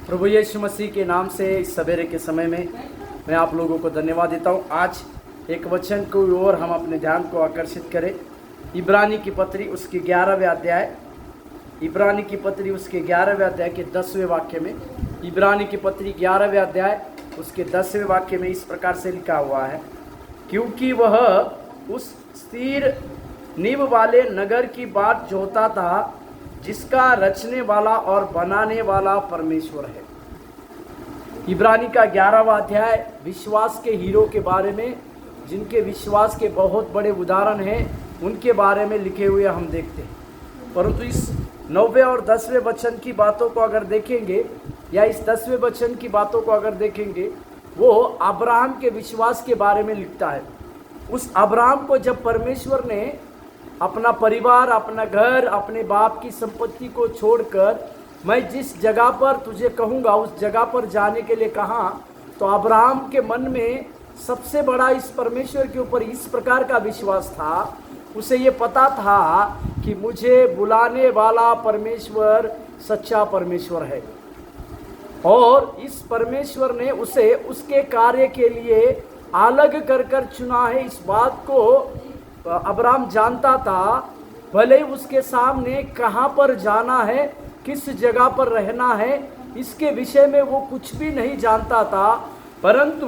प्रभु यीशु मसीह के नाम से इस सवेरे के समय में मैं आप लोगों को धन्यवाद देता हूँ। आज एक वचन को और हम अपने ध्यान को आकर्षित करें। इब्रानी की पत्री उसके 11वें अध्याय, इब्रानी की पत्री उसके 11वें अध्याय के 10वें वाक्य में, इब्रानी की पत्री 11वें अध्याय उसके 10वें वाक्य में इस प्रकार से लिखा हुआ है, क्योंकि वह उस स्थिर नींव वाले नगर की बाट जोता था जिसका रचने वाला और बनाने वाला परमेश्वर है। इब्रानी का 11वां अध्याय विश्वास के हीरो के बारे में, जिनके विश्वास के बहुत बड़े उदाहरण हैं, उनके बारे में लिखे हुए हम देखते हैं। परंतु इस 9वें और 10वें वचन की बातों को अगर देखेंगे या इस 10वें वचन की बातों को अगर देखेंगे, वो अब्राहम के विश्वास के बारे में लिखता है। उस अब्राहम को जब परमेश्वर ने अपना परिवार, अपना घर, अपने बाप की संपत्ति को छोड़कर मैं जिस जगह पर तुझे कहूँगा उस जगह पर जाने के लिए कहा, तो अब्राहम के मन में सबसे बड़ा इस परमेश्वर के ऊपर इस प्रकार का विश्वास था। उसे ये पता था कि मुझे बुलाने वाला परमेश्वर सच्चा परमेश्वर है और इस परमेश्वर ने उसे उसके कार्य के लिए अलग कर चुना है। इस बात को अब्राहम जानता था। भले ही उसके सामने कहाँ पर जाना है, किस जगह पर रहना है, इसके विषय में वो कुछ भी नहीं जानता था, परंतु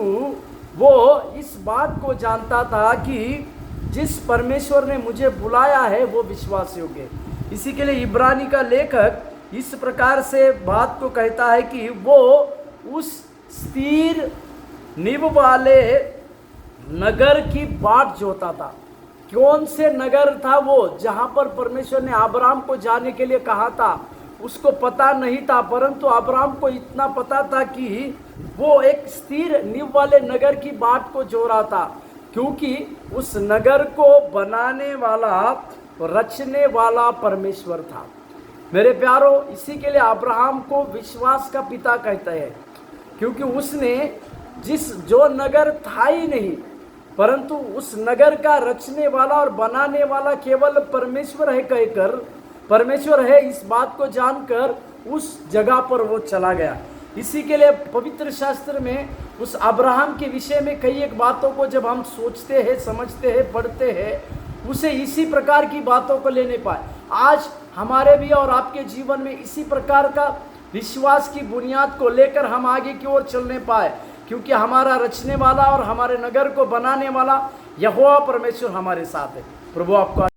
वो इस बात को जानता था कि जिस परमेश्वर ने मुझे बुलाया है वो विश्वास योग्य है। इसी के लिए इब्रानी का लेखक इस प्रकार से बात को कहता है कि वो उस स्थिर नींव वाले नगर की बाट जोता था। कौन से नगर था वो जहां पर परमेश्वर ने अब्राहम को जाने के लिए कहा था, उसको पता नहीं था, परंतु अब्राहम को इतना पता था कि वो एक स्थिर नींव वाले नगर की बाट को जो रहा था, क्योंकि उस नगर को बनाने वाला, रचने वाला परमेश्वर था। मेरे प्यारो, इसी के लिए अब्राहम को विश्वास का पिता कहते हैं, क्योंकि उसने जो नगर था ही नहीं, परंतु उस नगर का रचने वाला और बनाने वाला केवल परमेश्वर है कहकर, परमेश्वर है इस बात को जानकर उस जगह पर वो चला गया। इसी के लिए पवित्र शास्त्र में उस अब्राहम के विषय में कई एक बातों को जब हम सोचते हैं, समझते हैं, पढ़ते हैं, उसे इसी प्रकार की बातों को लेने पाए। आज हमारे भी और आपके जीवन में इसी प्रकार का विश्वास की बुनियाद को लेकर हम आगे की ओर चलने पाए, क्योंकि हमारा रचने वाला और हमारे नगर को बनाने वाला यहोवा परमेश्वर हमारे साथ है। प्रभु आपको